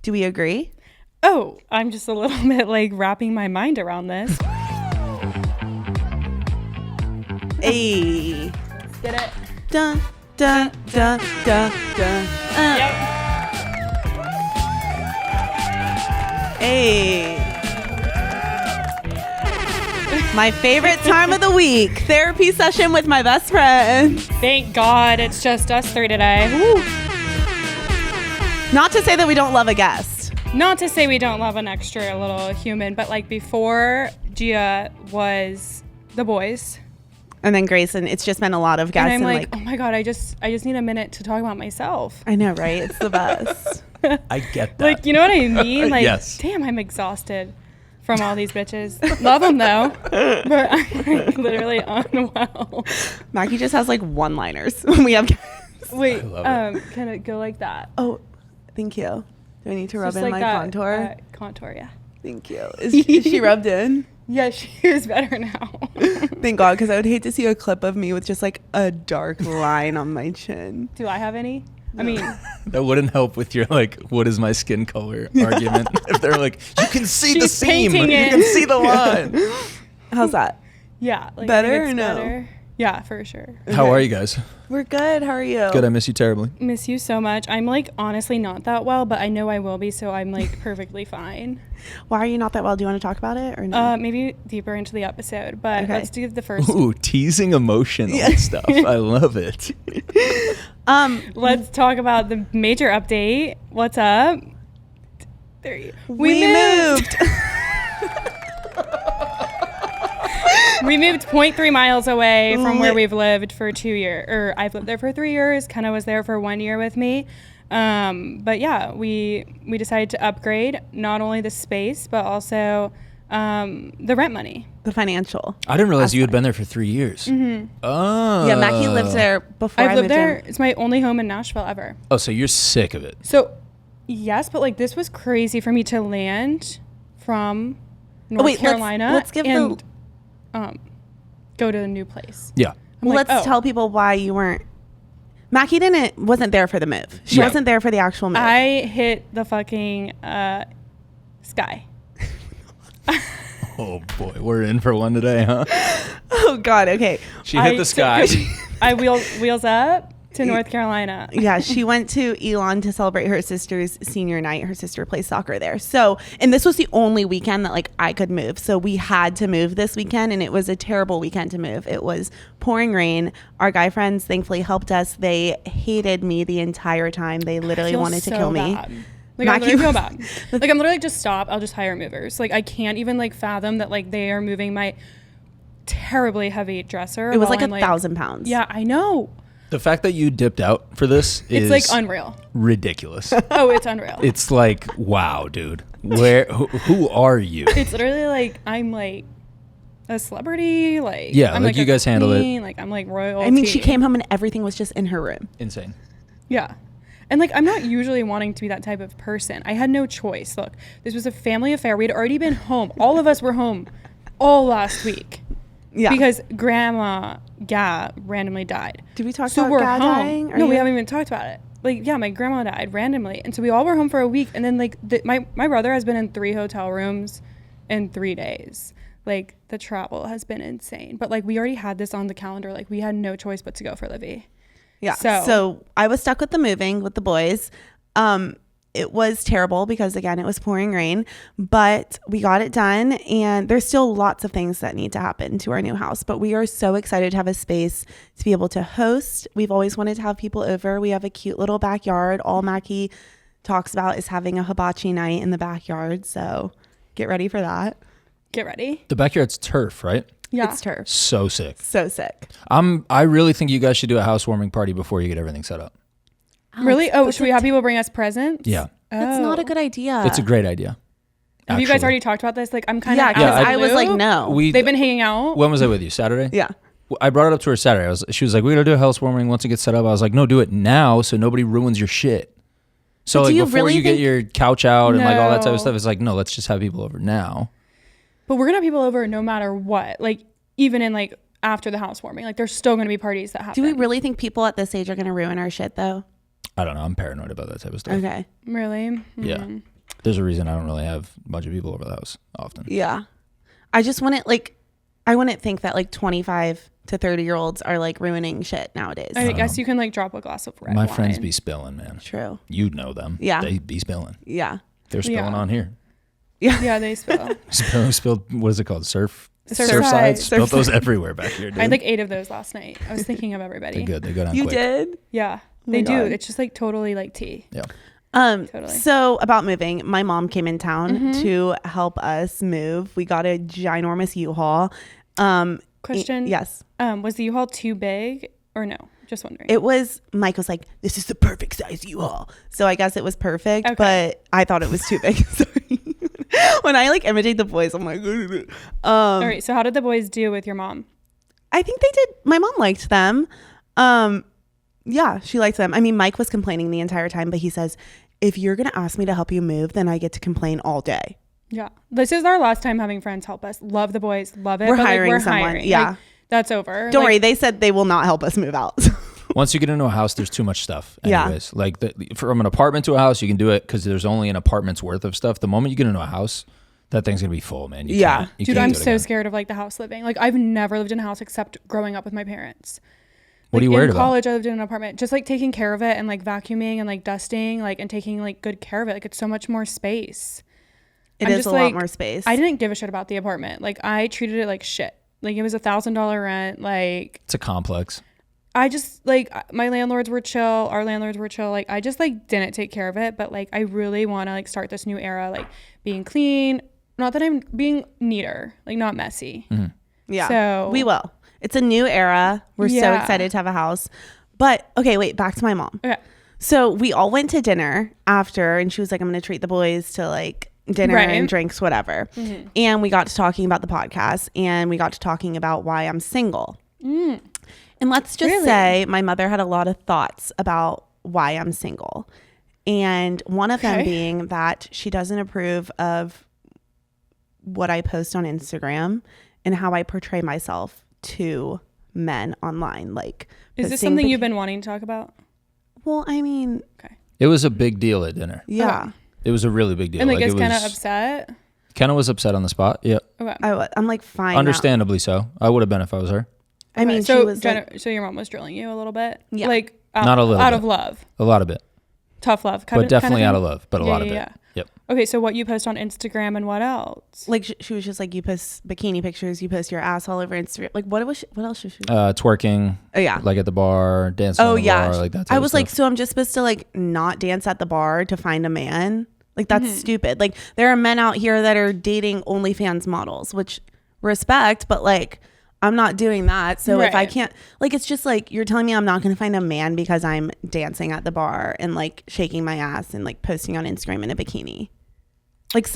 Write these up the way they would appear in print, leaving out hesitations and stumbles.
Do we agree? Oh, I'm just a little bit like wrapping my mind around this. Hey. Let's get it. Dun, dun, dun, dun, dun. Yep. Hey. My favorite time of the week. Therapy session with my best friend. Thank God it's just us three today. Woo. Not to say that we don't love a guest. Not to say we don't love an extra little human, but like before Gia was the boys. And then Grayson, it's just been a lot of guests. And I'm like, oh my God, I just need a minute to talk about myself. I know, right? It's the best. I get that. Like, you know what I mean? Like, yes. Damn, I'm exhausted from all these bitches. Love them though, but I'm like literally unwell. Mackie just has like one-liners when we have guests. Wait, can it go like that? Oh, thank you. Do I need to rub Just in like my that, contour? Contour, yeah. Thank you. Is she rubbed in? Yeah, she is better now. Thank God, because I would hate to see a clip of me with just like a dark line on my chin. Do I have any? I mean, That wouldn't help with your like, what is my skin color argument. If they're like, you can see the She's seam, painting you it. can see the line. How's that? yeah. Like, Better I think it's or no? better. Yeah, for sure. How are you guys? We're good. How are you? Good. I miss you terribly. Miss you so much. I'm like honestly not that well, but I know I will be, so I'm like perfectly fine. Why are you not that well? Do you want to talk about it or no? Maybe deeper into the episode, but Okay. let's do the first. Ooh, teasing emotional stuff. I love it. Let's talk about the major update. What's up? There you. We moved. We moved 0.3 miles away from where we've lived for 2 years. Or I've lived there for 3 years. Kenna was there for 1 year with me. But yeah, we decided to upgrade not only the space, but also the rent money. The financial. I didn't realize you had been there for 3 years. Mm-hmm. Oh. Yeah, Mackie lived there before I I've lived moved there. in. It's my only home in Nashville ever. Oh, so you're sick of it. So, yes, but like this was crazy for me to land from North Carolina let's give and go to a new place. Yeah. I'm like, Let's oh, tell people why you weren't. Mackie wasn't there for the move. She Yeah. wasn't there for the actual move. I hit the fucking sky. Oh boy, we're in for one today, huh? Oh God. Okay. She hit the sky. I wheels up to North Carolina. Yeah, she went to Elon to celebrate her sister's senior night. Her sister plays soccer there. So, and this was the only weekend that like I could move. So we had to move this weekend, and it was a terrible weekend to move. It was pouring rain. Our guy friends thankfully helped us. They hated me the entire time. They literally wanted to kill me. Like I Mackie literally feel bad. Like I'm literally like, just stop. I'll just hire movers. Like I can't even like fathom that like they are moving my terribly heavy dresser. It was while like I'm, 1,000 pounds. Yeah, I know. The fact that you dipped out for this It's is like unreal. ridiculous. Oh, it's unreal. It's like, wow, dude. Who are you? It's literally like I'm like a celebrity. Like Yeah, I'm like, you a guys handle it. queen, Like I'm like royalty. I mean, she came home and everything was just in her room. Insane. Yeah. And like I'm not usually wanting to be that type of person. I had no choice. Look, this was a family affair. We had already been home. All of us were home all last week. Yeah. Because Grandma randomly died. Did we talk So about we're Gad home. dying? No, we haven't even talked about it. Like, yeah, my grandma died randomly. And so we all were home for a week. And then like my brother has been in 3 hotel rooms in 3 days. Like the travel has been insane. But like we already had this on the calendar. Like we had no choice but to go for Livy. Yeah. So- So I was stuck with the moving with the boys. It was terrible because again, it was pouring rain, but we got it done, and there's still lots of things that need to happen to our new house, but we are so excited to have a space to be able to host. We've always wanted to have people over. We have a cute little backyard. All Mackie talks about is having a hibachi night in the backyard. So get ready for that. Get ready. The backyard's turf, right? Yeah. It's turf. So sick. So sick. I really think you guys should do a housewarming party before you get everything set up. Really? Oh, should we have people bring us presents? Yeah. That's not a good idea. It's a great idea. Have you guys actually. already talked about this? Like, I'm kind Yeah, of because Yeah, I was like, no. They've been hanging out. When was I with you? Saturday? Yeah. I brought it up to her Saturday. She was like, we're going to do a housewarming once it gets set up. I was like, no, do it now so nobody ruins your shit. So But do like you before really you get think- your couch out and like all that type No. of stuff, it's like, no, let's just have people over now. But we're going to have people over no matter what. Like, even in like after the housewarming. Like, there's still going to be parties that happen. Do we really think people at this age are going to ruin our shit though? I don't know. I'm paranoid about that type of stuff. Okay. Really? Yeah. There's a reason I don't really have a bunch of people over the house often. Yeah. I just wouldn't I wouldn't think that like 25 to 30-year-olds are like ruining shit nowadays. I guess you can like drop a glass of red My wine. friends be spilling, man. True. You know them. Yeah. They be spilling. Yeah. They're spilling on here. Yeah, they spill. Spilled, what is it called? Surfside. Spilled those everywhere back here, dude. I had like 8 of those last night. I was thinking of everybody. They're good. They go down You quick. did? Yeah, Oh they my do. God. It's just like totally like tea. Yeah. Totally. So about moving, my mom came in town to help us move. We got a ginormous U-Haul. Question. Yes. Was the U-Haul too big or no? Just wondering. Mike was like, this is the perfect size U-Haul. So I guess it was perfect, Okay. but I thought it was too big. Sorry. When I like imitate the voice, I'm like, All right. So how did the boys do with your mom? I think they did. My mom liked them. Yeah, she liked them. I mean, Mike was complaining the entire time, but he says, if you're going to ask me to help you move, then I get to complain all day. Yeah. This is our last time having friends help us. Love the boys. Love it. We're but, hiring we're someone. hiring. Yeah. Like, that's over. Don't Like, worry. They said they will not help us move out. Once you get into a house, there's too much stuff. Yeah. Anyways, like from an apartment to a house, you can do it because there's only an apartment's worth of stuff. The moment you get into a house, that thing's gonna be full, man. You Yeah. can't- you Dude, can't I'm do it so again. scared of like the house living. Like I've never lived in a house except growing up with my parents. What are you Like, worried in about? college, I lived in an apartment, just like taking care of it and like vacuuming and like dusting, like and taking like good care of it. Like it's so much more space. It I'm is just, a like, lot more space. I didn't give a shit about the apartment. Like I treated it like shit. Like it was $1,000 rent. Like It's a complex. I just like my landlords were chill. Our landlords were chill. Like I just like didn't take care of it. But like I really want to like start this new era, like being clean. Not that I'm being neater, like not messy. Yeah. So- we will. It's a new era. We're so Yeah. excited to have a house. But okay, wait, back to my mom. Okay. So we all went to dinner after, and she was like, I'm going to treat the boys to like dinner Right. and drinks, whatever. And we got to talking about the podcast, and we got to talking about why I'm single. And let's just Really? say my mother had a lot of thoughts about why I'm single. And one of them Okay. being that she doesn't approve of what I post on Instagram and how I portray myself to men online. Like, Is this posting something you've been wanting to talk about? Well, I mean, Okay. It was a big deal at dinner. yeah. Okay. It was a really big deal. And like, it is Kenna was- upset? Kenna was upset on the spot. Yeah, Okay. I'm like fine. now. understandably so. I would have been if I was her. I mean, so she was like, so your mom was drilling you a little bit, Yeah. like Not a little out bit. of love, A lot of it, tough love, but definitely kind out of of love. But a Yeah, lot of yeah, it. yeah. Yep. Okay, so what you post on Instagram and what else? like she was just like, you post bikini pictures, you post your ass all over Instagram. Like, what else should she? Twerking. Oh yeah. Like at the bar, dancing. Oh on the yeah. bar, like that. Type I of was like, stuff. so I'm just supposed to like not dance at the bar to find a man? Like that's Mm-hmm. stupid. Like there are men out here that are dating OnlyFans models, which respect, but like I'm not doing that. So if I Right. can't, like, it's just like you're telling me I'm not going to find a man because I'm dancing at the bar and like shaking my ass and like posting on Instagram in a bikini. Like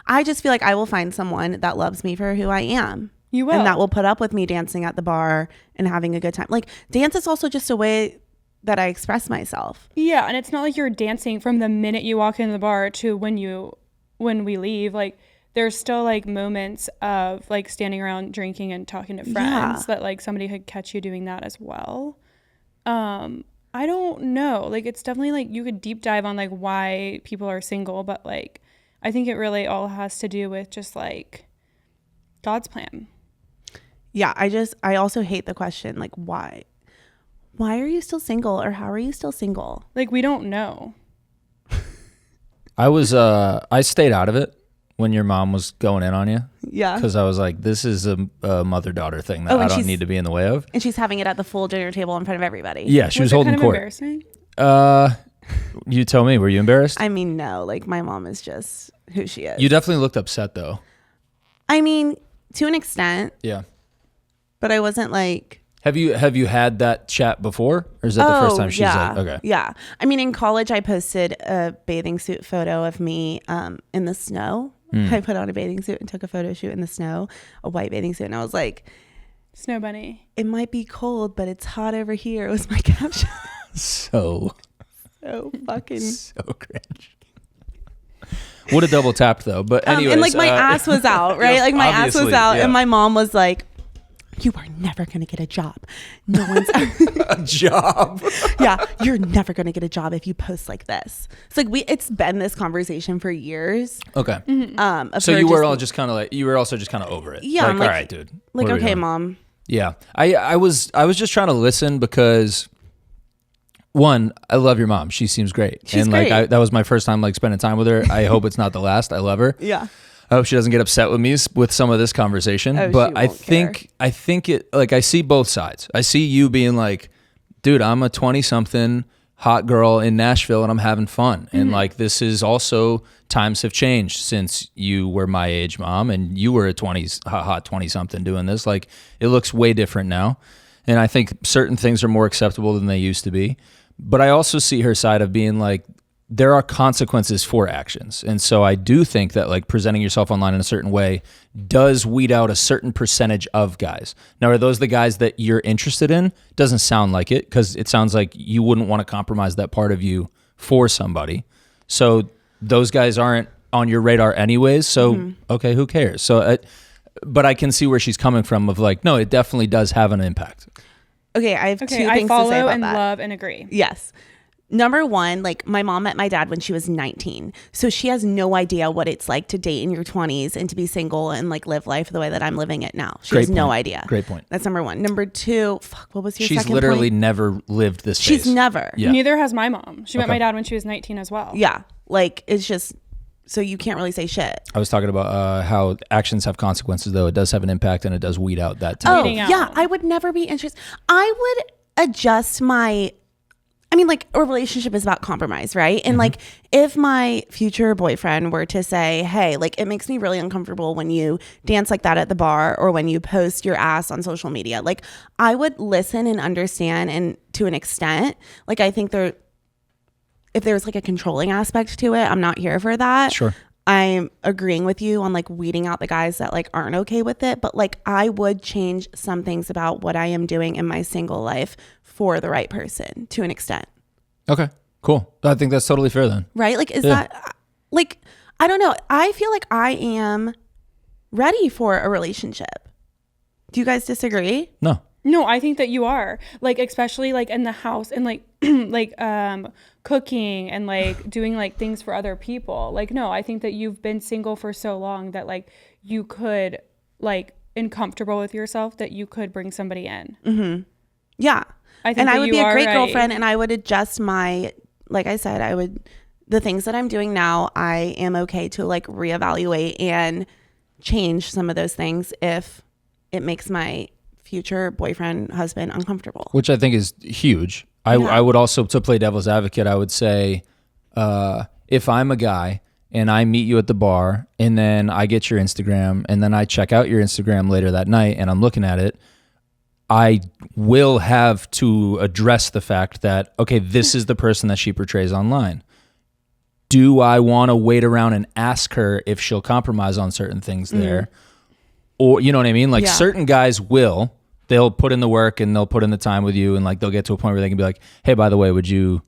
I just feel like I will find someone that loves me for who I am. You will. And that will put up with me dancing at the bar and having a good time. Like dance is also just a way that I express myself. Yeah, and it's not like you're dancing from the minute you walk into the bar to when we leave. Like there's still like moments of like standing around drinking and talking to friends Yeah. that like somebody could catch you doing that as well. I don't know. Like it's definitely like you could deep dive on like why people are single, but like I think it really all has to do with just like God's plan. Yeah, I also hate the question like why are you still single or how are you still single? Like we don't know. I stayed out of it when your mom was going in on you Yeah. because I was like, this is a mother-daughter thing that Oh, I and don't she's- need to be in the way of. And she's having it at the full dinner table in front of everybody. Yeah, she was it holding kind of court. embarrassing? You tell me, were you embarrassed? I mean, no, like my mom is just who she is. You definitely looked upset though. I mean, to an extent, Yeah. but I wasn't like, Have you had that chat before, or is that the first time she's yeah, like, okay? Yeah. I mean, in college, I posted a bathing suit photo of me in the snow. I put on a bathing suit and took a photo shoot in the snow, a white bathing suit. And I was like, Snow bunny. it might be cold, but it's hot over here. It was my caption. So fucking. so cringe. Would have double tapped though, but anyways. and like my ass was out, right? Like my ass was obviously, out, yeah. and my mom was like, you are never going to get a job. No one's A job. yeah, you're never going to get a job if you post like this. It's like it's been this conversation for years. Okay. Of So her you were all just kind of like, you were also just kind of over it. Yeah, Like, I'm like- all right, dude. like, what are we okay, doing? mom. Yeah. I was just trying to listen because one, I love your mom. She seems great. She's and great. like that was my first time like spending time with her. I hope it's not the last. I love her. Yeah. I hope she doesn't get upset with me with some of this conversation. Oh, But she I won't think it like I see both sides. I see you being like, dude, I'm a 20-something hot girl in Nashville and I'm having fun. And like this is also times have changed since you were my age, mom, and you were a 20s hot 20-something doing this. Like it looks way different now. And I think certain things are more acceptable than they used to be. But I also see her side of being like, there are consequences for actions. And so I do think that like presenting yourself online in a certain way does weed out a certain percentage of guys. Now, are those the guys that you're interested in? Doesn't sound like it, because it sounds like you wouldn't want to compromise that part of you for somebody. So those guys aren't on your radar anyways. So, okay, who cares? So, but I can see where she's coming from of like, no, it definitely does have an impact. Okay, I have two Okay, things I to follow say about and that. love and agree. Yes. Number one, like my mom met my dad when she was 19. So she has no idea what it's like to date in your 20s and to be single and like live life the way that I'm living it now. She has no idea. Great point. That's number one. Number two, what was your She's second literally point? never lived this She's phase. never. Yeah. Neither has my mom. She met Okay. my dad when she was 19 as well. Yeah. Like it's just, so you can't really say shit. I was talking about how actions have consequences, though. It does have an impact and it does weed out that type. Weeding out. Yeah. I would never be interested. I would adjust like a relationship is about compromise, right? And like if my future boyfriend were to say, hey, like it makes me really uncomfortable when you dance like that at the bar or when you post your ass on social media, like I would listen and understand, and to an extent, like I think if there's like a controlling aspect to it, I'm not here for that. Sure. I'm agreeing with you on like weeding out the guys that like aren't okay with it, but like I would change some things about what I am doing in my single life for the right person to an extent. Okay, cool. I think that's totally fair then. Right? Like, is Yeah. that like, I don't know. I feel like I am ready for a relationship. Do you guys disagree? No. No, I think that you are, like, especially like in the house and like like cooking and like doing like things for other people. Like, no, I think that you've been single for so long that like you could like and comfortable with yourself that you could bring somebody in. Yeah. I think And that I would you be a are great right. girlfriend, and I would adjust like I said, the things that I'm doing now, I am okay to like reevaluate and change some of those things if it makes my future boyfriend, husband uncomfortable. Which I think is huge. I would also, to play devil's advocate, I would say if I'm a guy and I meet you at the bar and then I get your Instagram and then I check out your Instagram later that night and I'm looking at it, I will have to address the fact that, okay, this is the person that she portrays online. Do I want to wait around and ask her if she'll compromise on certain things there? Or, you know what I mean? Like Yeah. certain guys they'll put in the work and they'll put in the time with you, and like they'll get to a point where they can be like, hey, by the way, would you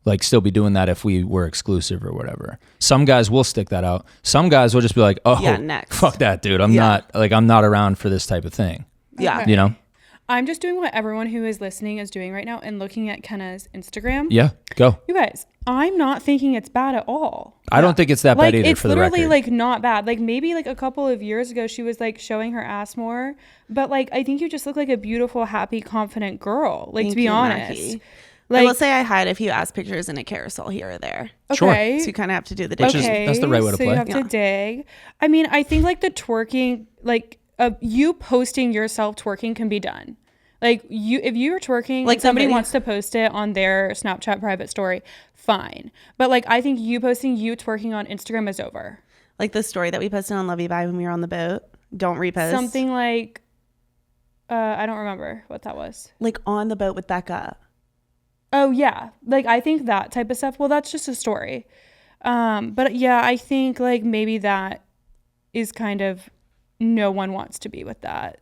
like still be doing that if we were exclusive or whatever? Some guys will stick that out. Some guys will just be like, oh, Yeah, next. fuck that, dude. I'm not around for this type of thing. Yeah. Okay. You know? I'm just doing what everyone who is listening is doing right now and looking at Kenna's Instagram. Yeah, go. You guys, I'm not thinking it's bad at all. I don't think it's that Like, bad either, it's for the literally record. like not bad. Like maybe like a couple of years ago, she was like showing her ass more. But like, I think you just look like a beautiful, happy, confident girl. Like, Thank to be you, honest. Mackie. I Like, will say I hide a few ass pictures in a carousel here or there. Sure. okay. So you kind of have to do the Which digging. is- that's the right way to so play. you have Yeah. to dig. I mean, I think like the twerking, like you posting yourself twerking can be done. Like if you're twerking, Like like somebody the video. wants to post it on their Snapchat private story, fine. But like, I think you posting you twerking on Instagram is over. Like the story that we posted on Love You Bye when we were on the boat. Don't repost. Something like, I don't remember what that was. like on the boat with Becca. Oh yeah, like I think that type of stuff. Well, that's just a story. But yeah, I think like maybe that is kind of, no one wants to be with that.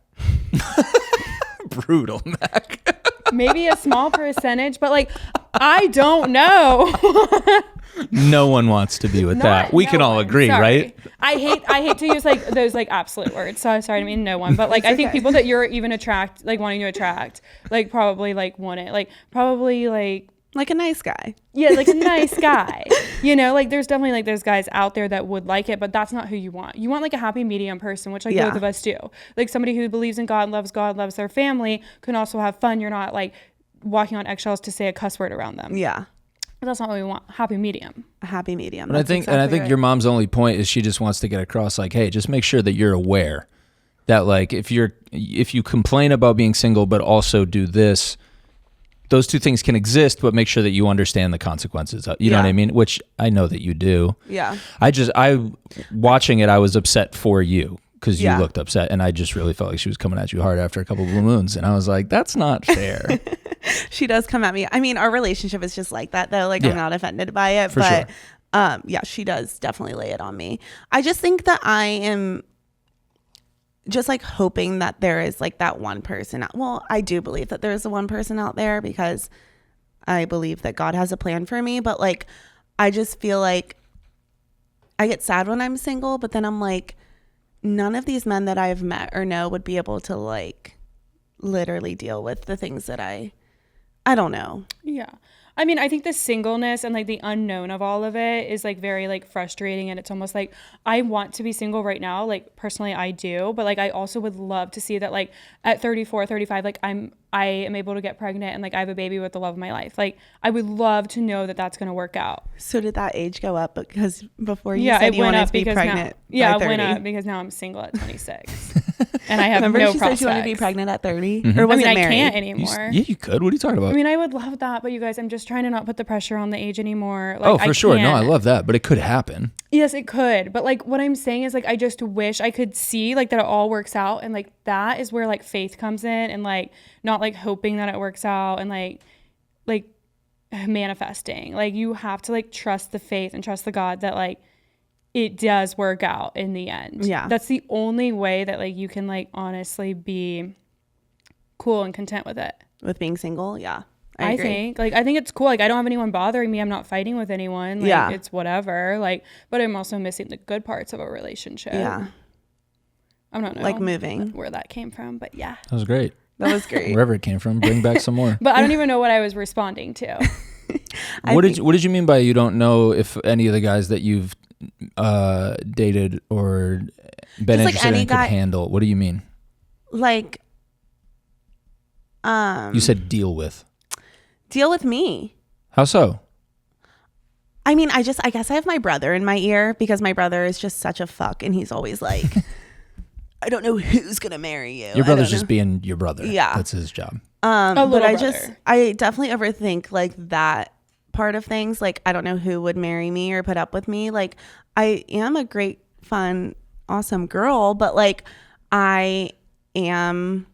Brutal, Mac. Maybe a small percentage, but like I don't know. No one wants to be with that. We can all agree, right? I hate to use like those like absolute words. So sorry to mean no one, but like I think people that you're even wanting to attract, like probably like want it, like probably like a nice guy. Yeah, like a nice guy. You know, like there's definitely like there's guys out there that would like it, but that's not who you want. You want like a happy medium person, which like both of us do. Like somebody who believes in God, loves their family, can also have fun. You're not like walking on eggshells to say a cuss word around them. Yeah. But that's not what we want. Happy medium. A happy medium. And I think right. your mom's only point is she just wants to get across like, hey, just make sure that you're aware that like if you complain about being single but also do this, those two things can exist, but make sure that you understand the consequences. You know what I mean? Which I know that you do. Yeah. I watching it, I was upset for you because you looked upset, and I just really felt like she was coming at you hard after a couple of blue moons, and I was like, that's not fair. She does come at me. I mean, our relationship is just like that though. Like I'm not offended by it, but sure. She does definitely lay it on me. I just think that I am just like hoping that there is like that one person. Well, I do believe that there is the one person out there because I believe that God has a plan for me, but like I just feel like I get sad when I'm single, but then I'm like, none of these men that I've met or know would be able to like literally deal with the things that I don't know. Yeah. I mean, I think the singleness and like the unknown of all of it is like very like frustrating, and it's almost like I want to be single right now. Like personally I do, but like I also would love to see that like at 34, 35, like I am able to get pregnant and like I have a baby with the love of my life. Like I would love to know that that's going to work out. So did that age go up because before you said you wanted to be pregnant? It went up because now I'm single at 26. And I have Remember no she prospects. said she wanted to be pregnant at 30? Mm-hmm. Or was it I married? can't anymore. You could. What are you talking about? I mean, I would love that, but you guys, I'm just trying to not put the pressure on the age anymore. Like, for sure. No, I love that, but it could happen. Yes, it could. But like what I'm saying is like I just wish I could see like that it all works out, and like that is where like faith comes in, and like not like hoping that it works out and like manifesting. Like you have to like trust the faith and trust the God that like it does work out in the end. Yeah. That's the only way that like you can like honestly be cool and content with it. With being single, yeah. I think it's cool. Like I don't have anyone bothering me. I'm not fighting with anyone. Like it's whatever. Like, but I'm also missing the good parts of a relationship. Yeah. I don't know. Like moving. Where that came from, but yeah. That was great. That was great. Wherever it came from, bring back some more. But I don't even know what I was responding to. What did you mean by you don't know if any of the guys that you've dated or been interested in could handle? What do you mean? Like, you said deal with me. How so? I mean, I guess I have my brother in my ear because my brother is just such a fuck, and he's always like, I don't know who's gonna marry you. Your brother's just being your brother. Yeah, that's his job. But I definitely overthink like that part of things. Like, I don't know who would marry me or put up with me. Like, I am a great, fun, awesome girl, but like I am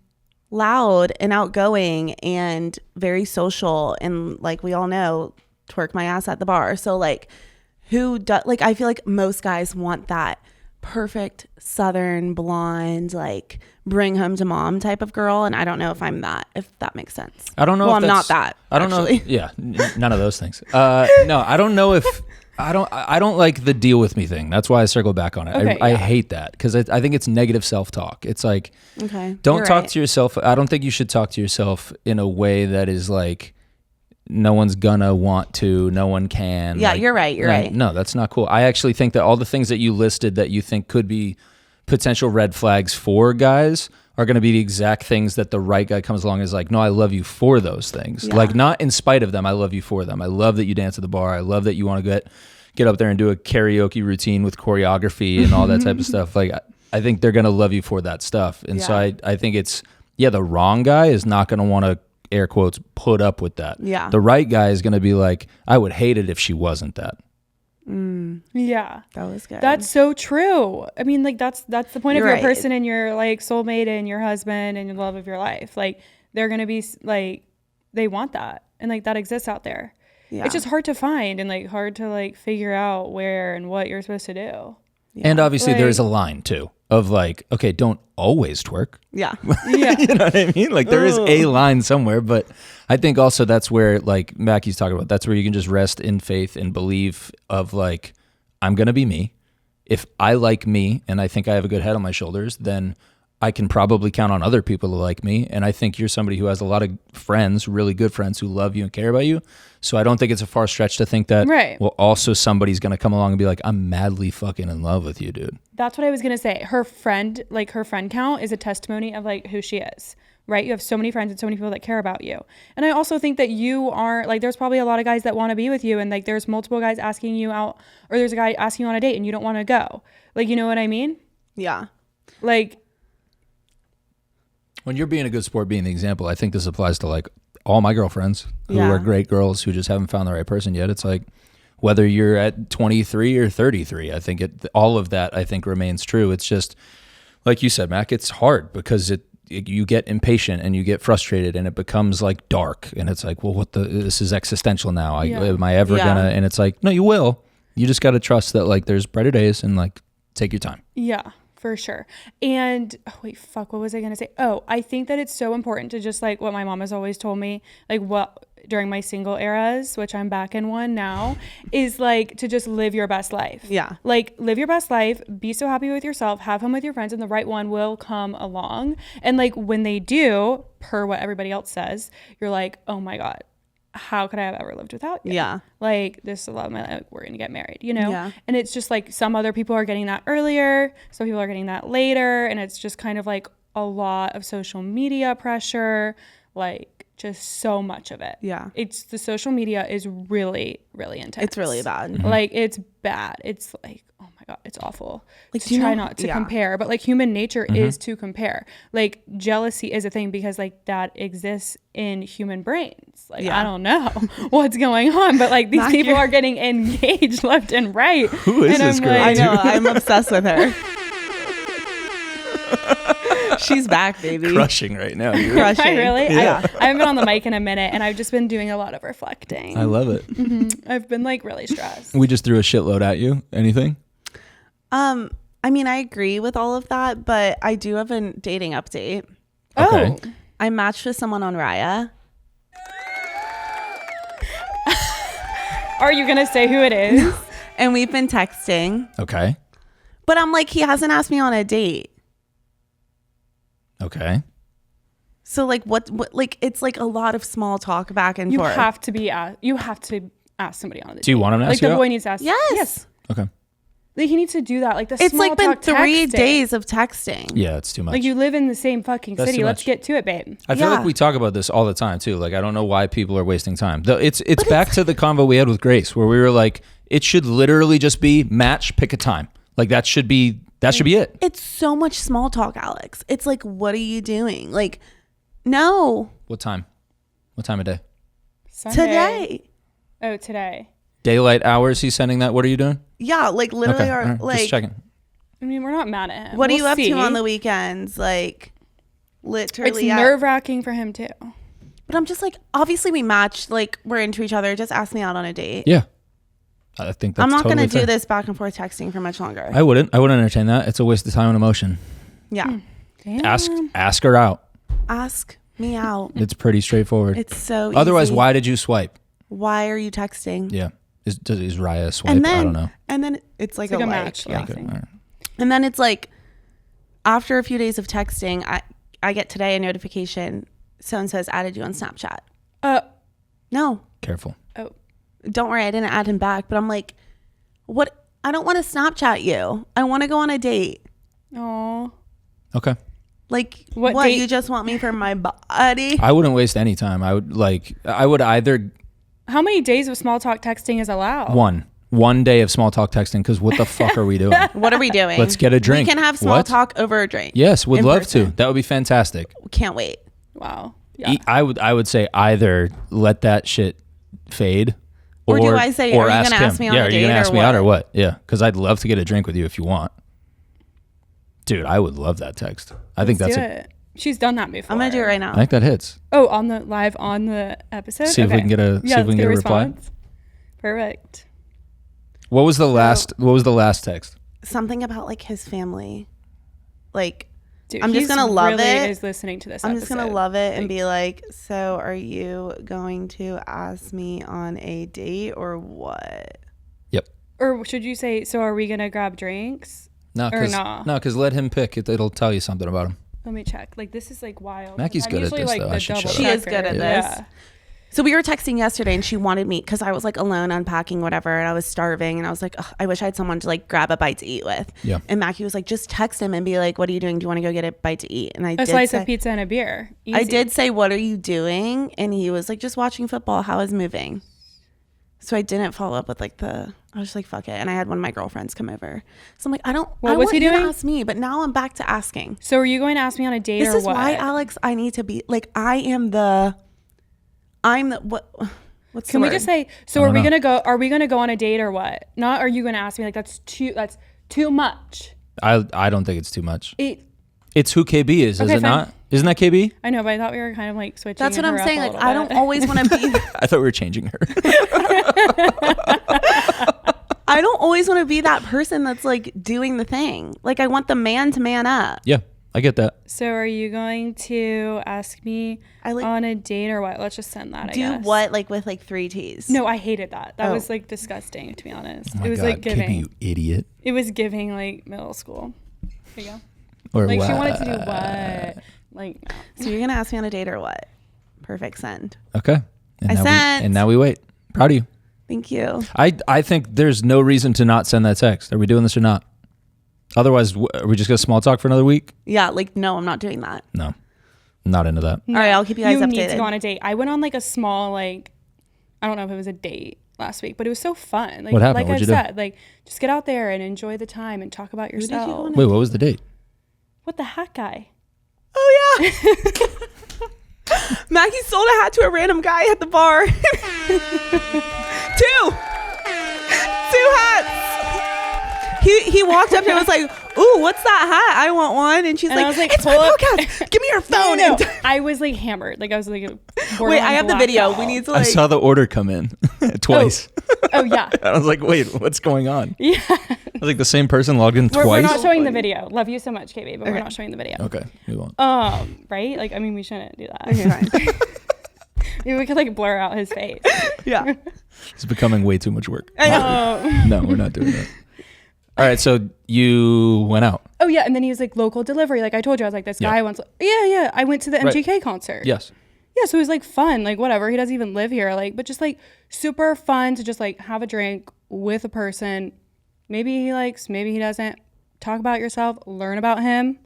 loud and outgoing and very social, and like we all know, twerk my ass at the bar. So like I feel like most guys want that perfect southern blonde, like bring home to mom type of girl, and I don't know if I'm that, if that makes sense. I don't know. Well, if I'm not that. I don't actually. know. Yeah, none of those things. No, I don't know if I don't like the deal with me thing. That's why I circle back on it. Okay, I hate that because I think it's negative self-talk. It's like, don't talk to yourself. I don't think you should talk to yourself in a way that is like, no one's gonna want to, no one can. Yeah, like, you're right. You're right. No, that's not cool. I actually think that all the things that you listed that you think could be potential red flags for guys are going to be the exact things that the right guy comes along and is like, no, I love you for those things. Yeah. Like, not in spite of them, I love you for them. I love that you dance at the bar. I love that you want to get up there and do a karaoke routine with choreography and all that type of stuff. Like, I think they're going to love you for that stuff. And so I think it's, the wrong guy is not going to want to, air quotes, put up with that. Yeah. The right guy is going to be like, I would hate it if she wasn't that. Yeah, that was good. That's so true. I mean, like that's the point of your right. person and your like soulmate and your husband and your love of your life. Like they're gonna be like, they want that, and like that exists out there. Yeah. It's just hard to find and like hard to like figure out where and what you're supposed to do. Yeah. And obviously there is a line too. of like, okay, don't always twerk. Yeah. Yeah. You know what I mean? Like there is a line somewhere, but I think also that's where, like Mackie's talking about, that's where you can just rest in faith and believe of like, I'm going to be me. If I like me and I think I have a good head on my shoulders, then I can probably count on other people to like me. And I think you're somebody who has a lot of friends, really good friends who love you and care about you. So I don't think it's a far stretch to think that, Right. well, also somebody's going to come along and be like, I'm madly fucking in love with you, dude. That's what I was going to say. Her friend count is a testimony of like who she is, right? You have so many friends and so many people that care about you. And I also think that you are like, there's probably a lot of guys that want to be with you. And like, there's multiple guys asking you out, or there's a guy asking you on a date and you don't want to go. Like, you know what I mean? Yeah. Like, when you're being a good sport, being the example, I think this applies to like all my girlfriends who are great girls who just haven't found the right person yet. It's like, whether you're at 23 or 33, I think all of that I think remains true. It's just like you said, Mac, it's hard because you get impatient and you get frustrated and it becomes like dark and it's like, well, this is existential now. Am I ever gonna? And it's like, no, you will. You just got to trust that like there's brighter days and like take your time. yeah, for sure. And what was I going to say? Oh, I think that it's so important to just like what my mom has always told me, like during my single eras, which I'm back in one now, is like to just live your best life. Yeah. Like live your best life, be so happy with yourself, have fun with your friends, and the right one will come along. And like when they do, per what everybody else says, you're like, oh my God, how could I have ever lived without you? Yeah. Like this is the love of my life. We're going to get married, you know? Yeah. And it's just like some other people are getting that earlier. Some people are getting that later. And it's just kind of like a lot of social media pressure, like just so much of it. Yeah. The social media is really, really intense. It's really bad. Mm-hmm. Like it's bad. It's like, oh my God, it's awful. Like, to do you try know- not to yeah. compare, but like human nature Mm-hmm. is to compare. Like jealousy is a thing because like that exists in human brains. Like Yeah. I don't know what's going on, but like these Not people your- are getting engaged left and right. Who is And this I'm girl? I like, know. I'm obsessed with her. She's back, baby. Crushing right now. Dude. Crushing. I really? Yeah. I haven't been on the mic in a minute and I've just been doing a lot of reflecting. I love it. I've been like really stressed. We just threw a shitload at you. Anything? I mean, I agree with all of that, but I do have a dating update. Okay. Oh, I matched with someone on Raya. are you going to say who it is? And we've been texting. Okay. But I'm like, he hasn't asked me on a date. Okay. So like what like it's like a lot of small talk back and You forth. have to ask somebody on the Do you want him to ask like you the out? boy needs to ask. Yes. Okay. Like he needs to do that. Like the It's small like been talk 3 texting. days of texting. Yeah, it's too much. Like you live in the same fucking That's city. too Let's much. get to it, babe. I feel Yeah. like we talk about this all the time too. Like I don't know why people are wasting time. Though it's back to the convo we had with Grace where we were like, it should literally just be match, pick a time. Like that should be it. It's so much small talk, Alex. It's like, what are you doing? Like, no, What time? What time of day? Sunday. today. Oh, today. Daylight hours. He's sending that. What are you doing? Yeah, like literally Okay. are all right. like Just checking. I mean, we're not mad at him. what are We'll you up see. to on the weekends? Like literally It's nerve wracking for him too. But I'm just like, obviously we matched, like we're into each other. Just ask me out on a date. Yeah. I think that's I'm not totally gonna do fair. this back and forth texting for much longer. I wouldn't entertain that. It's a waste of time and emotion. Yeah. Damn. Ask her out. Ask me out. It's pretty straightforward. It's so Otherwise, easy. why did you swipe? Why are you texting? Yeah. Is Raya a swipe? And then I don't know. and then it's like It's like a a like. match. Yeah. Okay. All right. And then it's like after a few days of texting, I get today a notification. So and so has added you on Snapchat. No, Careful. Oh. don't worry, I didn't add him back. But I'm like, what? I don't want to Snapchat you. I want to go on a date. Oh. Okay. Like What what? date- You just want me for my body? I wouldn't waste any time. I would either How many days of small talk texting is allowed? one day of small talk texting because what the fuck are we doing? What are we doing? Let's get a drink. We can have small What? talk over a drink. Yes, would in love person. to. That would be fantastic. Can't wait. Wow. Yeah. I would say either let that shit fade, Or do I say, are you ask gonna him. ask me on yeah, a are you date gonna ask or me out or what? what? Yeah, because I'd love to get a drink with you if you want. Dude, I would love that text. I think Let's that's do it. it. She's done that before. I'm gonna do it right now. I think that hits. Oh, on the live on the episode. See if we can get a- see if we let's can get a reply. response. Perfect. What was the last text? Something about like his family. like, Dude, I'm just he's gonna love really it. Is listening to this. I'm just gonna episode. love it and be like, so are you going to ask me on a date or what? Yep. Or should you say, so are we gonna grab drinks? No, Or because nah? let him pick. It'll tell you something about him. Let me check. Like, this is like wild. Mackie's I'm good at usually, this, like, though. the I should double shut She up. is good at checker. this. Yeah. So we were texting yesterday and she wanted me because I was like alone unpacking whatever and I was starving and I was like, ugh, I wish I had someone to like grab a bite to eat with. Yeah. And Mackie was like, just text him and be like, what are you doing? Do you want to go get a bite to eat? And I A did slice say, of pizza and a beer. I Easy. did say, what are you doing? And he was like, just watching football. How is moving? So I didn't follow up with like I was just like, fuck it. And I had one of my girlfriends come over. So I'm like, I What want was he you to doing? ask me, but now I'm back to asking. So are you going to ask me on a date This or is what? why, Alex, I need to be like, I'm the what's Can the we word? just say, so I are don't we know. gonna go? Are we gonna go on a date or what? Not are you gonna ask me? Like that's too much. I don't think it's too much. It. It's who KB is Okay, it fine. not? Isn't that KB? I know, but I thought we were kind of like switching. That's what I'm her up saying. a Like, little I don't bit. always want to be. I thought we were changing her. I don't always want to be that person that's like doing the thing. Like, I want the man to man up. Yeah, I get that. So are you going to ask me I like on a date or what? Let's just send that. I do guess. what like with like 3 T's. No, I hated that. That Oh. was like disgusting, to be honest. Oh my It was God, like giving. KB, you idiot. It was giving like middle school. There you go. Or Like she what? wanted to do what? Like no. So you're gonna ask me on a date or what? Perfect. Send. Okay. And I now sent. and now we wait. Proud of you. Thank you. I think there's no reason to not send that text. Are we doing this or not? Otherwise, are we just gonna small talk for another week? Yeah. Like, no, I'm not doing that. No, I'm not into that. All right, I'll keep you guys You updated. need to go on a date. I went on like a small like I don't know if it was a date last week, but it was so fun. Like What happened? like What'd I you do? said, like just get out there and enjoy the time and talk about did you yourself. go on Wait, what was the date? What the heck, guy? Oh yeah. Mackie sold a hat to a random guy at the bar. Two hats. He walked up and was like, "Ooh, what's that hat? I want one." And she's And I like, was like, "It's my pull up- podcast. Give me your No, phone." no, And I was like hammered. Like I was like wait, borderline I have the blacked video. out. We need to I like. saw the order come in twice. Oh yeah. I was like, wait, what's going on? Yeah. I was like, the same person logged in We're twice. not showing the video. Love you so much, KB, but we're not showing the video. Okay, we won't. Right? Like I mean we shouldn't do that. Okay, fine. Maybe we could like blur out his face. Yeah. It's becoming way too much work. I know. No, we're not doing that. All right, so you went out. Oh yeah, and then he was like local delivery. Like I told you, I was like this Yeah. guy wants. Yeah. I went to the Right. MGK concert. Yes. Yeah, so it was like fun, like whatever. He doesn't even live here, like, but just like super fun to just like have a drink with a person. Maybe he likes, maybe he doesn't. Talk about yourself, learn about him,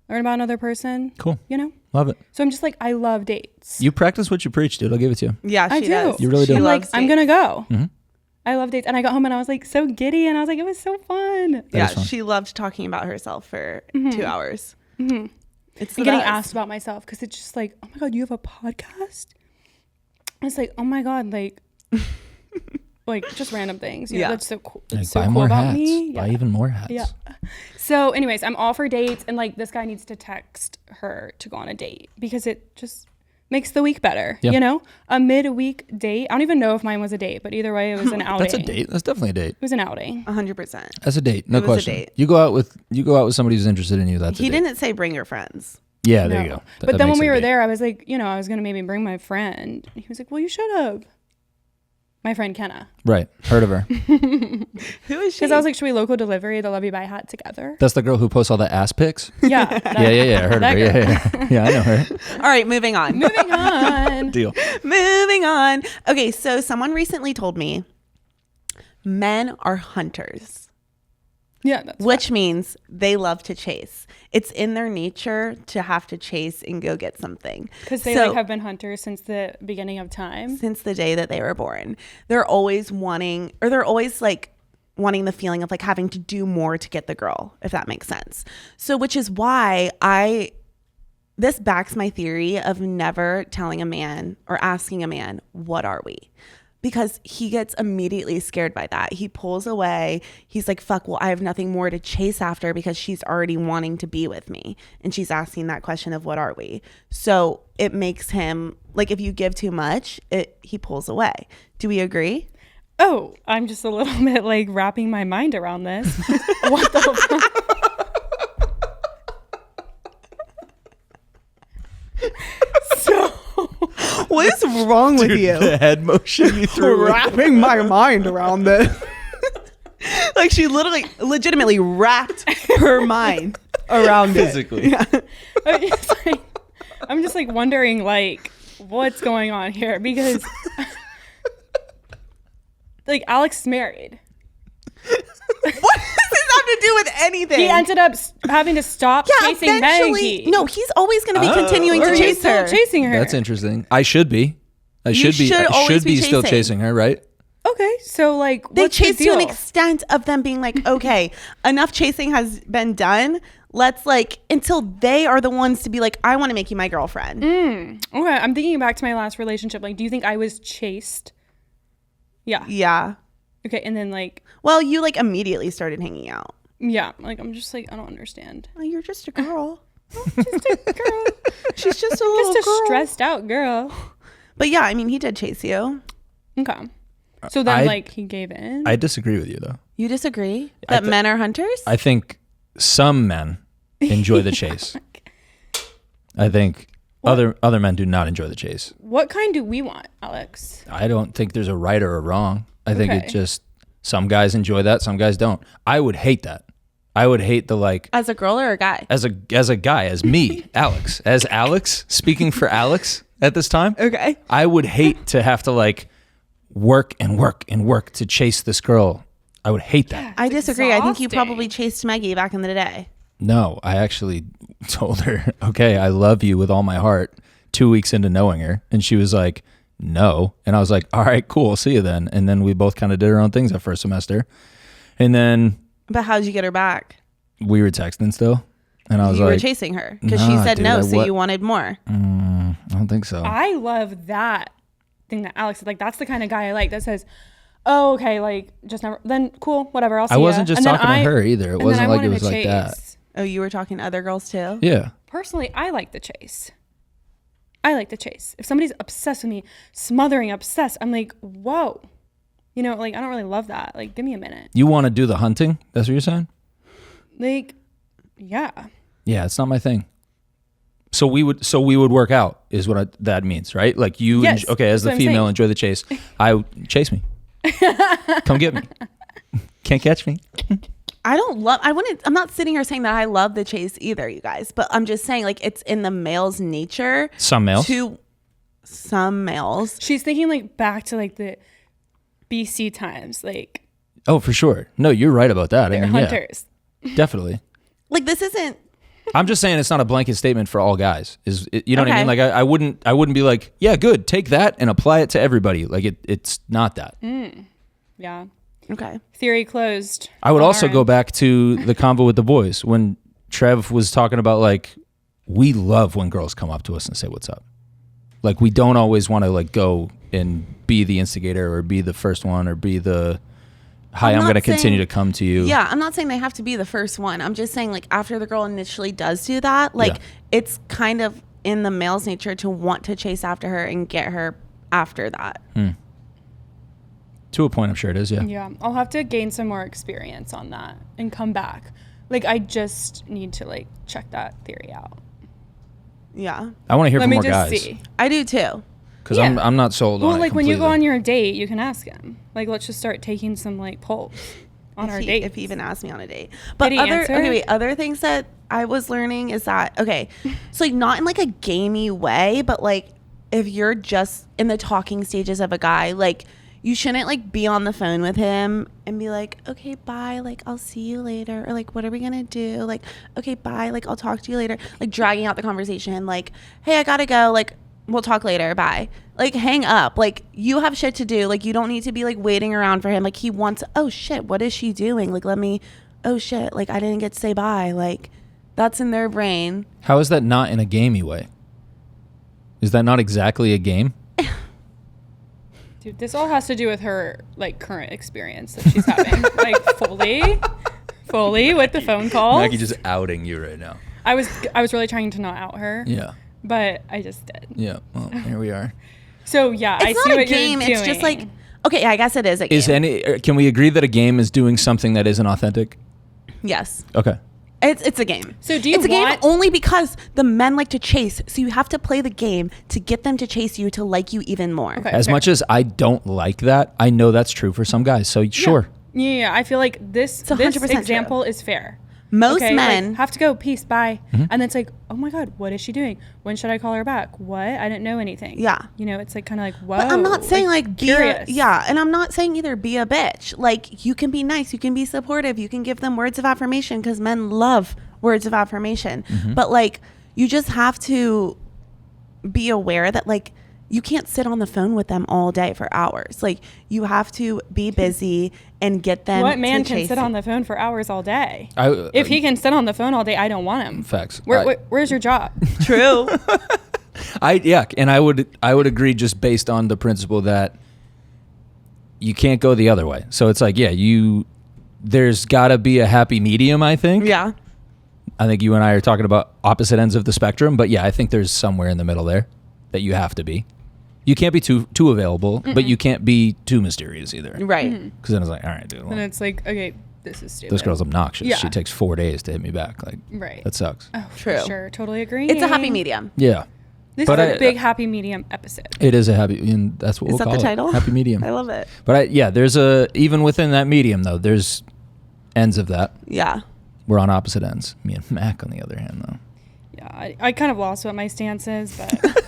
learn about another person. Cool. You know. Love it. So I'm just like, I love dates. You practice what you preach, dude. I'll give it to you. Yeah, I she do. does. You really do. She I'm like, loves I'm dates. gonna go. Mhm. I love dates, and I got home and I was like so giddy, and I was like, it was so fun. That Yeah, is fun. she loved talking about herself for 2 hours. Mm-hmm. It's the And getting best. asked about myself because it's just like, oh my god, you have a podcast. It's like, oh my god, like, like just random things. You know, Yeah. that's so cool. Like, That's so buy cool more about hats. me. Buy even more hats. Yeah. So, anyways, I'm all for dates, and like this guy needs to text her to go on a date because it just makes the week better. Yeah. You know, a midweek date. I don't even know if mine was a date, but either way, it was an outing. That's a date. That's definitely a date. It was an outing. 100%. That's a date. No It was a question. date. You go out with somebody who's interested in you. That's a He date. didn't say bring your friends. Yeah, there you No. go. But then when we were there, I was like, you know, I was gonna maybe bring my friend. He was like, well, you should have. My friend Kenna. Right. Heard of her. Who is she? Because I was like, should we local delivery the Love You Buy hat together? That's the girl who posts all the ass pics. Yeah. Yeah. I heard of that her. Yeah. Yeah, I know her. all right, moving on. Moving on. Deal. Moving on. Okay, so someone recently told me men are hunters, Yeah. That's which means they love to chase. It's in their nature to have to chase and go get something. because they So- like have been hunters since the beginning of time. Since the day that they were born. They're always wanting, or they're always like wanting the feeling of like having to do more to get the girl, if that makes sense. So, which is why this backs my theory of never telling a man or asking a man, what are we? Because he gets immediately scared by that. He pulls away. He's like, fuck, well, I have nothing more to chase after because she's already wanting to be with me. And she's asking that question of what are we? So it makes him, like, if you give too much, he pulls away. Do we agree? Oh, I'm just a little bit like wrapping my mind around this. What the fuck? is wrong with you? The head motion you threw. Wrapping my mind around this. Like she legitimately wrapped her mind around physically. Yeah. It's like, I'm just like wondering like what's going on here because like Alex is married. What does this have to do with anything? He ended up having to stop chasing eventually. Maggie. No, he's always going to be continuing Or to he's chase still her. chasing her. That's interesting. I should be. I You should should always be still chasing. chasing her, right? Okay, so like They what's the chase to an deal? extent of them being like, okay, enough chasing has been done. Let's like, until they are the ones to be like, I want to make you my girlfriend. Okay, I'm thinking back to my last relationship. Like, do you think I was chased? Yeah. Yeah. Okay, and then like, Well, you like immediately started hanging out. yeah, like I'm just like I don't understand. Oh, you're just a girl. Just a girl, She's just a little just a girl. stressed out girl. But yeah, I mean, he did chase you. Okay. So then, I- like, he gave in. I disagree with you though. You disagree that men are hunters? I think some men enjoy the chase. I think other men do not enjoy the chase. What kind do we want, Alex? I don't think there's a right or a wrong. I think it Okay. just some guys enjoy that, some guys don't. I would hate that. I would hate the like As a girl or a guy? as a guy, as me, Alex, speaking for Alex at this time. Okay. I would hate to have to like work and work and work to chase this girl. I would hate that. I disagree. I think you exhausting. probably chased Maggie back in the day. No, I actually told her, okay, I love you with all my heart 2 weeks into knowing her. And she was like, no. And I was like, all right, cool. See you then. And then we both kind of did our own things that first semester. And then But how'd you get her back? we were texting still. And I was You were like, chasing her because she Nah, said dude, no, I so wa- you wanted more. I don't think so. I love that thing that Alex said. Like, that's the kind of guy I like that says, "Oh, okay, like just never." Then cool, whatever. I'll see I wasn't ya. just And then talking to her either. It and then wasn't I like it wanted was to like that. chase. Oh, you were talking to other girls too? Yeah. Personally, I like the chase. I like the chase. If somebody's obsessed with me, smothering, obsessed, I'm like, whoa. You know, like I don't really love that. Like, give me a minute. You want to do the hunting? That's what you're saying? Like, yeah. Yeah, it's not my thing. So we would work out is what that means, right? Like you, Yes, okay, as the that's what I'm female, saying. enjoy the chase. Chase me. Come get me. Can't catch me. I'm not sitting here saying that I love the chase either, you guys, but I'm just saying like it's in the male's nature. Some males. To some males. She's thinking like back to like the BC times. Like, Oh, for sure. No, you're right about that. they're I mean, hunters. yeah, definitely. Like this isn't I'm just saying it's not a blanket statement for all guys. You know what I Okay. mean? Like I wouldn't be like, yeah, good, take that and apply it to everybody. Like it's not that. Yeah. okay. Theory closed. I would on also our go end. back to the convo with the boys when Trev was talking about like we love when girls come up to us and say what's up. Like we don't always want to like go and be the instigator or be the first one or be the hi, I'm not going to continue saying- to come to you. Yeah, I'm not saying they have to be the first one. I'm just saying like after the girl initially does do that, like Yeah. it's kind of in the male's nature to want to chase after her and get her after that. To a point, I'm sure it is. Yeah. Yeah, I'll have to gain some more experience on that and come back. Like, I just need to like check that theory out. Yeah. I want to hear Let from me more just guys see. I do too. because Yeah. I'm not sold on Well, it like when you go completely. on your date, you can ask him. Like, let's just start taking some like polls on our date. If he even asked me on a date. But Did he answer? other things that I was learning is that okay, so like not in like a gamey way, but like if you're just in the talking stages of a guy, like you shouldn't like be on the phone with him and be like, okay, bye, like I'll see you later, or like what are we gonna do? Like, okay, bye, like I'll talk to you later. Like dragging out the conversation, like, hey, I gotta go, like we'll talk later, bye. Like hang up. Like you have shit to do. Like you don't need to be like waiting around for him. Like he wants, oh shit, what is she doing? Like oh shit, like I didn't get to say bye. Like that's in their brain. How is that not in a gamey way? Is that not exactly a game? Dude, this all has to do with her like current experience that she's having. Like fully with the phone calls. Mackie just outing you right now. I was really trying to not out her. Yeah. But I just did. Yeah. Well, here we are. So yeah, I It's see not a what game. you're doing. It's just like, okay, I guess it is a game. Can we agree that a game is doing something that isn't authentic? Yes. Okay. It's a game. So do you It's a want- game only because the men like to chase. So you have to play the game to get them to chase you to like you even more. Okay. As much as I don't like that, I know that's true for some guys. So sure. Yeah, I feel like this 100% example is fair. Most Okay, men like, have to go, peace, bye. Mm-hmm. And then it's like, oh my God, what is she doing? When should I call her back? What? I didn't know anything. Yeah. You know, it's like kind of like, whoa. But I'm not saying like be curious. and I'm not saying either be a bitch. Like you can be nice, you can be supportive, you can give them words of affirmation because men love words of affirmation. But like you just have to be aware that like you can't sit on the phone with them all day for hours. Like you have to be busy and get them. What man to can chase sit you. on the phone for hours all day? I- if he can sit on the phone all day, I don't want him. Facts. Where's your job? True. And I would agree just based on the principle that you can't go the other way. So it's like, there's got to be a happy medium, I think. Yeah. I think you and I are talking about opposite ends of the spectrum, but yeah, I think there's somewhere in the middle there that you have to be. You can't be too available, but you can't be too mysterious either. Right. Because then it's like, all right, dude, And well, it's like, okay, this is stupid. this girl's obnoxious. Yeah. She takes 4 days to hit me back. Like, Right. that sucks. Oh, True. For sure. Totally agree. It's a happy medium. Yeah. This But is a I- big happy medium episode. It is a happy, and that's what Is we'll that call the it. title? Happy medium. I love it. But there's even within that medium though, there's ends of that. Yeah. We're on opposite ends. Me and Mac, on the other hand, though. Yeah, I kind of lost what my stance is, but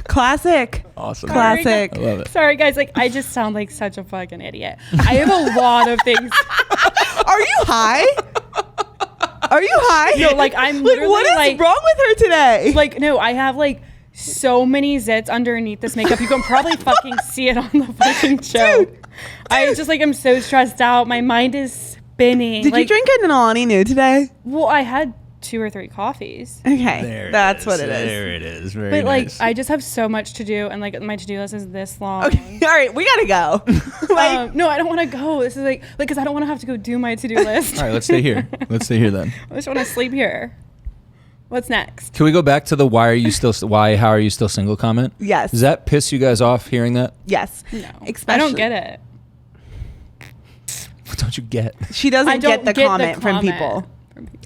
Classic. Awesome. Classic. I love it. sorry guys, like I just sound like such a fucking idiot. I have a lot of things. Are you high? Are you high? No, like I'm Like, literally what is like wrong with her today? like no, I have like so many zits underneath this makeup. You can probably fucking see it on the fucking show. I just like I'm so stressed out. My mind is spinning. Did you like, drink a Nalani New today? Well, I had 2 or 3 coffees. Okay, that's what it is. There it is. Very But like nice. I just have so much to do, and like my to-do list is this long. Okay, all right, we gotta go. Like, No, I don't want to go. This is like because I don't want to have to go do my to-do list. All right, let's stay here. Let's stay here then. I just want to sleep here. What's next? Can we go back to the how are you still single comment? Yes. Does that piss you guys off hearing that? yes, No, especially I don't get it. What don't you get? She doesn't I don't get the comment from people.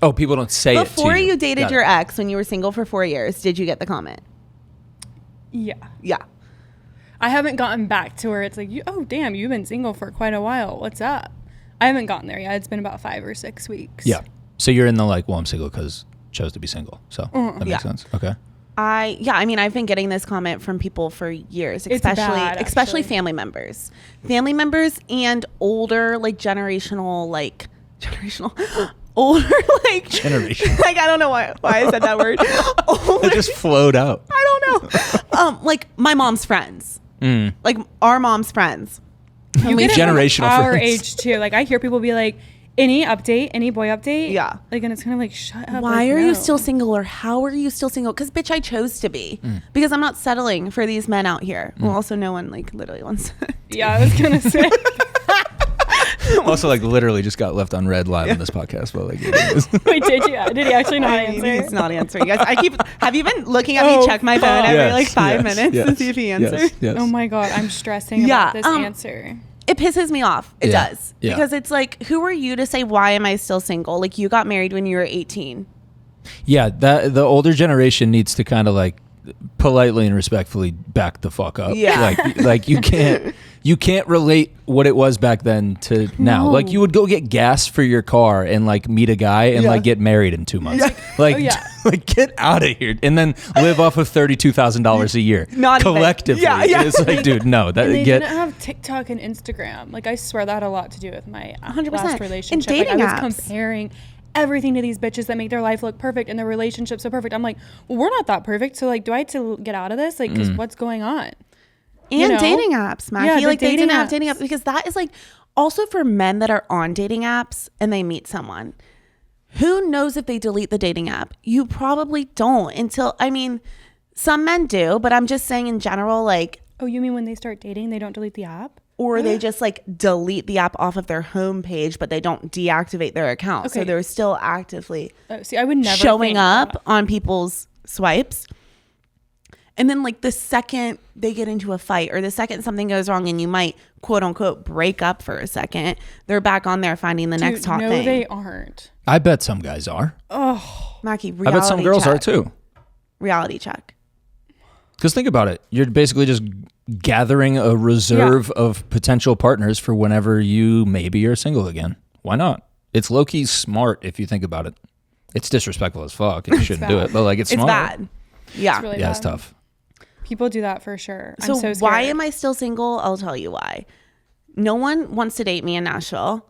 Oh, people don't say it to Before you. you dated Got your it. ex, when you were single for 4 years, did you get the comment? Yeah, Yeah. I haven't gotten back to where it's like, oh damn, you've been single for quite a while. What's up? I haven't gotten there yet. It's been about 5 or 6 weeks. Yeah. So you're in the like, well, I'm single because chose to be single. So that makes Yeah. sense. Okay. I mean, I've been getting this comment from people for years, It's especially bad, especially actually. family members and older, like generational older, like Generation. like I don't know why I said that word. Older, It just flowed out. I don't know. Like my mom's friends, like our mom's friends. You get it from Generational our friends. age too. Like I hear people be like, any update, any boy update. Yeah. Like, and it's kind of like, shut up. Why like, are no. you still single, or how are you still single? Because bitch, I chose to be because I'm not settling for these men out here. Well, also no one like literally wants. Yeah, I was gonna say. Also, like literally just got left on red live on this podcast. But like, anyways. Wait, did he actually not I mean, answer? he's not answering. Guys, have you been looking at me Oh, check my phone fuck. every Yes, like 5 yes, minutes to yes, see if he yes, answers? yes. Oh my God, I'm stressing Yeah, about this answer. It pisses me off. It Yeah, does. yeah. Because it's like, who are you to say, why am I still single? Like, you got married when you were 18. Yeah, that the older generation needs to kind of like politely and respectfully back the fuck up. Yeah. like you can't relate what it was back then to now. No. Like you would go get gas for your car and like meet a guy and Yeah. like get married in 2 months. Yeah. Like, Oh, yeah. like get out of here and then live off of $32,000 a year. Not even. collectively. Yeah, yeah. It's like, dude, no, that And they get didn't have TikTok and Instagram. Like I swear that had a lot to do with my 100%. last relationship. And Like, dating I was apps. comparing everything to these bitches that make their life look perfect and their relationship so perfect. I'm like, well, we're not that perfect. So like, do I have to get out of this? Like, because what's going on? And You know? dating apps, Mackie. Yeah, the like, they dating didn't have apps. dating apps because that is like, also for men that are on dating apps and they meet someone. Who knows if they delete the dating app? You probably don't until, I mean, some men do, but I'm just saying in general, like, Oh, you mean when they start dating, they don't delete the app? or they just like delete the app off of their homepage, but they don't deactivate their account. So Okay. they're still actively See, I would never showing think up that. on people's swipes. And then like the second they get into a fight or the second something goes wrong and you might quote unquote break up for a second, they're back on there finding the next hot no, thing. they aren't. I bet some guys are. Mackie, I reality bet some girls check. are too. Reality check. Because think about it. You're basically just gathering a reserve of potential partners for whenever you maybe are single again. Why not? It's low-key smart if you think about it. It's disrespectful as fuck. You shouldn't do it. But like it's smart. Bad. Yeah. It's really Yeah, bad. it's tough. People do that for sure. So, I'm so scared. why am I still single? I'll tell you why. No one wants to date me in Nashville.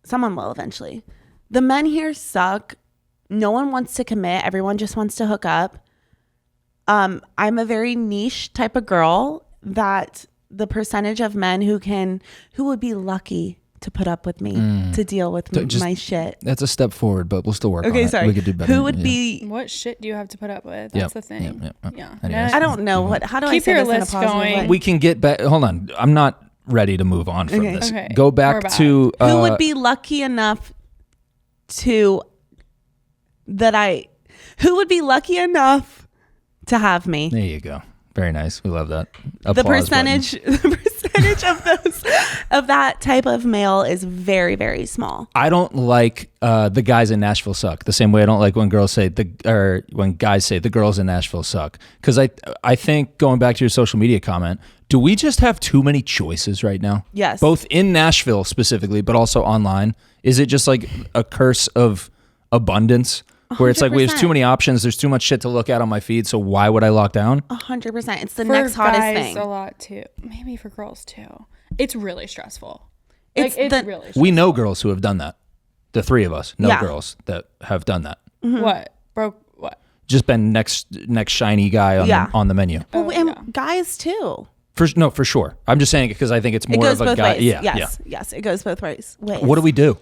Someone will eventually. The men here suck. No one wants to commit. Everyone just wants to hook up. I'm a very niche type of girl that the percentage of men who would be lucky to put up with me, to deal with my shit. That's a step forward, but we'll still work on it. Sorry. We could do better. Who would be? What shit do you have to put up with? That's the thing. Yeah. Anyways. I don't know what. How do I Keep say your this in a list positive going. way? We can get back. Hold on. I'm not ready to move on from this. Okay. Go We're back back. to Who would be lucky enough to who would be lucky enough to have me? There you go. Very nice. We love that. The Applause percentage of that type of male is very, very small. I don't like the guys in Nashville suck. The same way I don't like when guys say the girls in Nashville suck. Because I think going back to your social media comment, do we just have too many choices right now? Yes. Both in Nashville specifically, but also online. Is it just like a curse of abundance? Where it's like we have too 100%. many options. There's too much shit to look at on my feed. So why would I lock down? 100%. It's the For next hottest guys, thing. a lot too. Maybe for girls too. It's really stressful. It's It's the- really stressful. We know girls who have done that. The three of us know Yeah. girls that have done that. What? Broke what? Just been next shiny guy on the menu. Well, and yeah. guys too. For sure. I'm just saying it because I think it's It more goes of a both guy. ways. Yeah, Yes, it goes both ways. What do we do?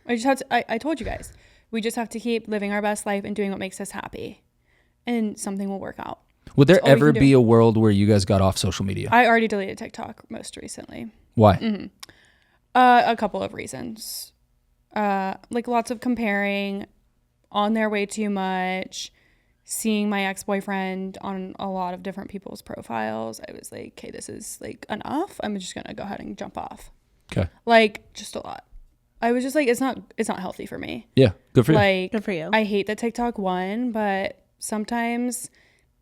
I just have to I told you guys. We just have to keep living our best life and doing what makes us happy. And something will work out. Would there That's all we ever can be do. a world where you guys got off social media? I already deleted TikTok most recently. Why? A couple of reasons. Like lots of comparing, on their way too much, seeing my ex-boyfriend on a lot of different people's profiles. I was like, okay, this is like enough. I'm just gonna go ahead and jump off. Okay. Like just a lot. I was just like, it's not healthy for me. Yeah. Good for you. Like Good for you. I hate that TikTok won, but sometimes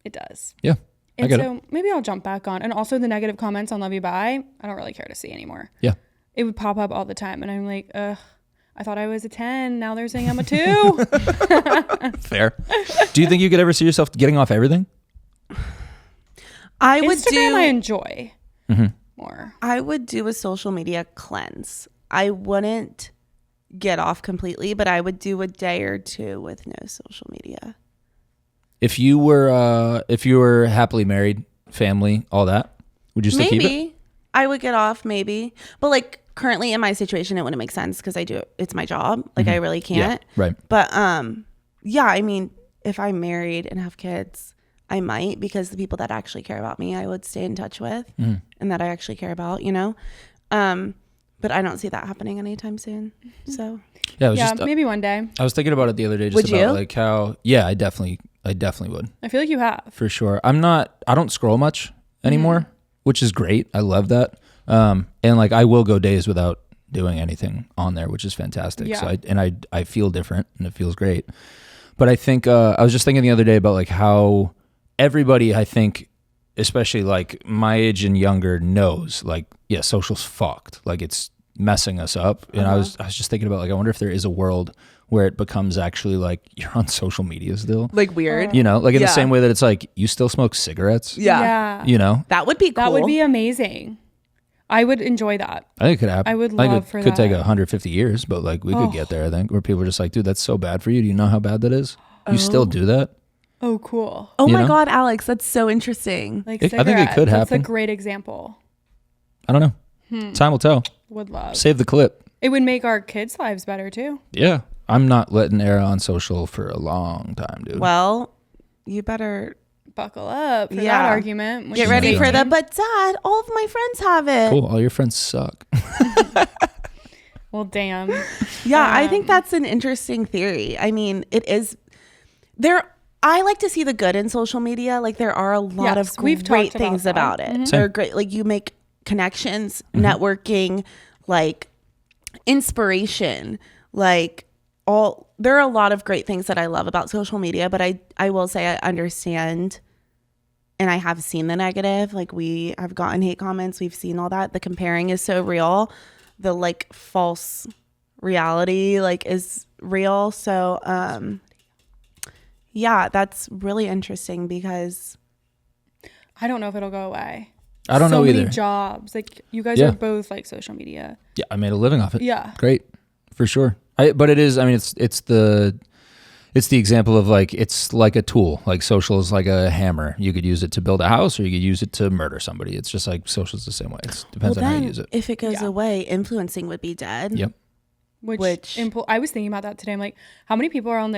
it does. Yeah. I And get so it. maybe I'll jump back on. And also the negative comments on Love You Bye, I don't really care to see anymore. Yeah. It would pop up all the time. And I'm like, ugh, I thought I was a 10. Now they're saying I'm a 2. Fair. Do you think you could ever see yourself getting off everything? I would Instagram I do enjoy more. I would do a social media cleanse. I wouldn't get off completely, but I would do a day or two with no social media. If you were happily married, family, all that, would you still keep it? Maybe I would get off, maybe. But like currently in my situation, it wouldn't make sense because I do it's my job. Like I really can't. Yeah. Right. But yeah, I mean, if I'm married and have kids, I might, because the people that actually care about me, I would stay in touch with and that I actually care about, you know? But I don't see that happening anytime soon. So Yeah. Maybe one day. I was thinking about it the other day. Just Would about you? like how. Yeah, I definitely would. I feel like you have. For sure. I don't scroll much anymore, which is great. I love that. And like I will go days without doing anything on there, which is fantastic. Yeah. So I feel different and it feels great. But I think I was just thinking the other day about like how everybody, I think, especially like my age and younger, knows like, yeah, social's fucked. Like it's messing us up. And I was just thinking about like, I wonder if there is a world where it becomes actually like you're on social media still. like weird. You know, like in the Yeah. same way that it's like you still smoke cigarettes. Yeah. You know, That would be cool. That would be amazing. I would enjoy that. I think it could happen. I would think love it for could take that. 150 years, but like we could get there. I think where people are just like, dude, that's so bad for you. Do you know how bad that is? You still do that? Oh, cool. Oh you my know? God, Alex, that's so interesting. Like I think it could cigarettes. That's a happen. great example. I don't know. Time will tell. Would love. Save the clip. It would make our kids' lives better too. Yeah, I'm not letting Era on social for a long time, dude. Well, you better Buckle up for Yeah. that argument. When get she's ready for 18. that. But Dad, all of my friends have it. Cool. All your friends suck. Well, damn. Yeah, I think that's an interesting theory. I mean, it is there. I like to see the good in social media. Like there are a lot Yes, of we've great talked about things that. about it. Mhm. They're great. Like you make connections, networking, like inspiration, like there are a lot of great things that I love about social media, but I will say I understand and I have seen the negative. Like we have gotten hate comments. We've seen all that. The comparing is so real. The like false reality like is real. So, yeah, that's really interesting because I don't know if it'll go away. I don't know So many either. jobs. Like you guys Yeah. are both like social media. Yeah, I made a living off it. Yeah. Great. For sure. But it is, I mean, it's the example of like, it's like a tool. Like social is like a hammer. You could use it to build a house or you could use it to murder somebody. It's just like social is the same way. It depends on how you use it. if it goes Yeah. away, influencing would be dead. Yep. Which I was thinking about that today. I'm like, how many people are on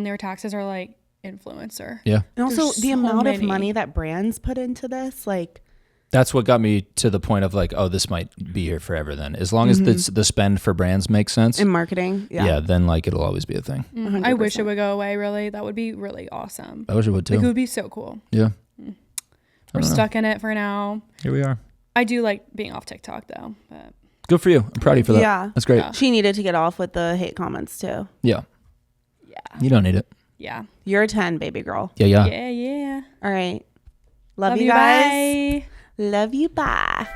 their taxes are like influencer? Yeah. And also There's the so amount of many. money that brands put into this, like That's what got me to the point of like, oh, this might be here forever then. As long as the spend for brands makes sense. in marketing. Yeah, then like it'll always be a thing. I wish it 100%. would go away. Really, that would be really awesome. I wish it would too. Like it would be so cool. Yeah. We're stuck in it for now. Here we are. I do like being off TikTok though. But Good for you. I'm proud of you for that. Yeah. That's great. Yeah. She needed to get off with the hate comments too. Yeah. yeah, You don't need it. yeah, You're a 10, baby girl. Yeah. yeah. All right. Love, Love you you. guys. Bye. Love you. Bye.